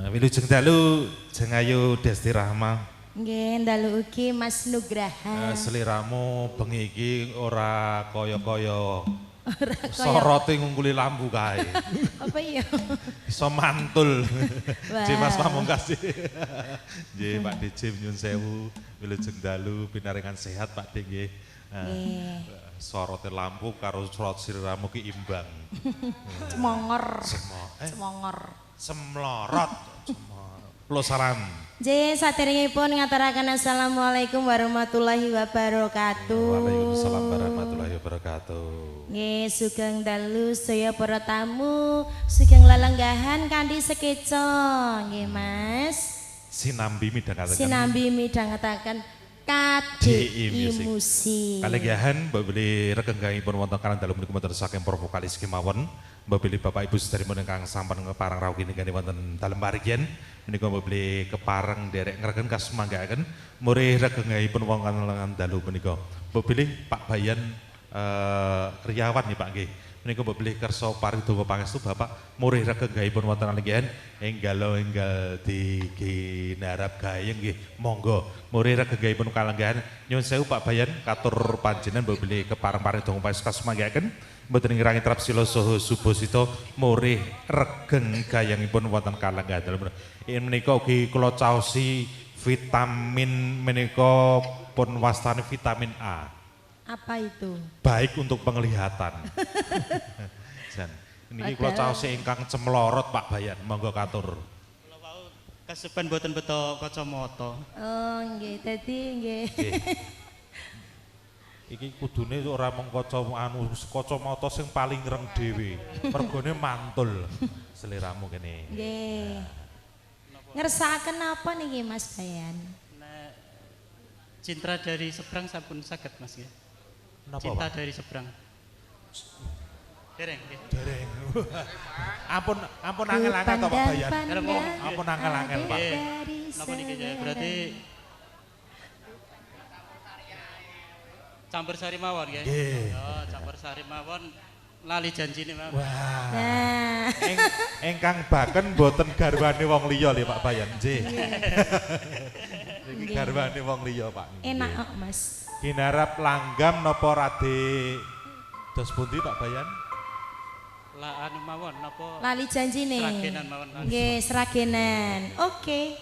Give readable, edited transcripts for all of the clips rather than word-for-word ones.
Wilujeng dalu jeng ayu Desti Rahma. Nggih, dalu ugi Mas Nugraha. Seliramu bengi iki ora kaya-kaya sorote ngungkuli lampu kae. Apa iya? Iso mantul. Wah. Nggih Mas Pamungkas. Nggih Pak DJ nyun sewu wilujeng dalu pinaringan sehat Pak D nggih. Sorote lampu karo sorot sliramu ki imbang. Cemongor. Cemongor. Semlorot. Plosaran. Nggih, saderengipun ngaturaken assalamualaikum warahmatullahi wabarakatuh. Waalaikumsalam warahmatullahi wabarakatuh. Nggih, sugeng dalu sedaya para tamu, sugeng lelenggahan kanthi sekeca, nggih Mas. Sinambi midhangetaken. Sinambi midhangetaken KDI Musik. Kalenggahan mbok beli regenggangipun wonten kalang dalu menika wonten saking para vokalis kemawon. Mbok beli Bapak Ibu sedherek ingkang sampun kepareng rawuh nggih wonten dalem parigien. Menika mbok beli kepareng derek ngregen kasumanggaaken murih regenggangipun wong kalang dalu menika. Mbok beli Pak Bayan Riawan nih Pak nggih. Menika mbok beli kersa paridonga pangestu Bapak murih regenggangipun wonten kalenggahan enggal diginarap gayeng nggih. Monggo murih regenggangipun kalenggahan nyuwun sewu Pak Bayan katur panjenengan mbok beli kepareng paridonga pangestu kasumanggaaken. Mboten ngirangi Trapsila saha Subasita murih regeng gayangipun wonten kalenggahan dalem menika ugi kula caosi vitamin menika pun wastane vitamin A. Apa itu? Baik untuk penglihatan. Jan, niki kula caosi ingkang cemlorot Pak Bayan, monggo katur. Kula wau kasepen mboten beto kacamata. Oh, nggih, dadi nggih. Iki kudune ora mung kacamata sing paling reng dhewe. Mergone mantul seliramu kene. Nggih. Ngersakaken apa niki Mas Bayan? Nek cinta dari seberang sampun saged Mas nggih. Napa, Cinta Pak? dari seberang. Dereng nggih. Dereng. ampun angel-angel to Pak Bayan. Ampun angel-angel Pak. Napa niki berarti campur sari mawon nggih. Oh, campur sari mawon lali janjine mawon. Wah. Nah. Engkang baken mboten garwane wong liya lho Pak Bayan. Nggih. Iki garwane wong liya Pak. Enak kok Mas. Ginarap langgam napa rade dos pundi Pak Bayan? Lah anu mawon napa? Lali janjine. Seragenan mawon. Nggih, seragenan. Oke.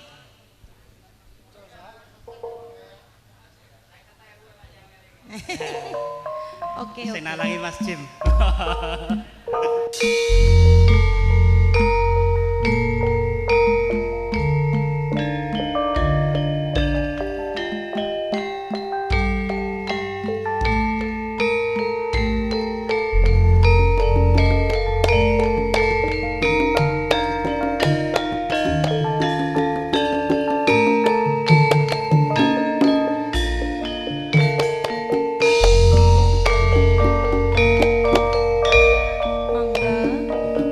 Oke. Sing nalangi Mas Jim. Monggo.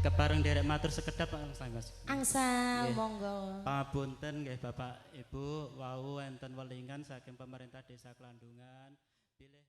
kepareng derek matur sekedap Mas. Angsa Nggih. monggo. Pangapunten nggih Bapak Ibu wau enten welingan saking pemerintah Desa Klandungan bilih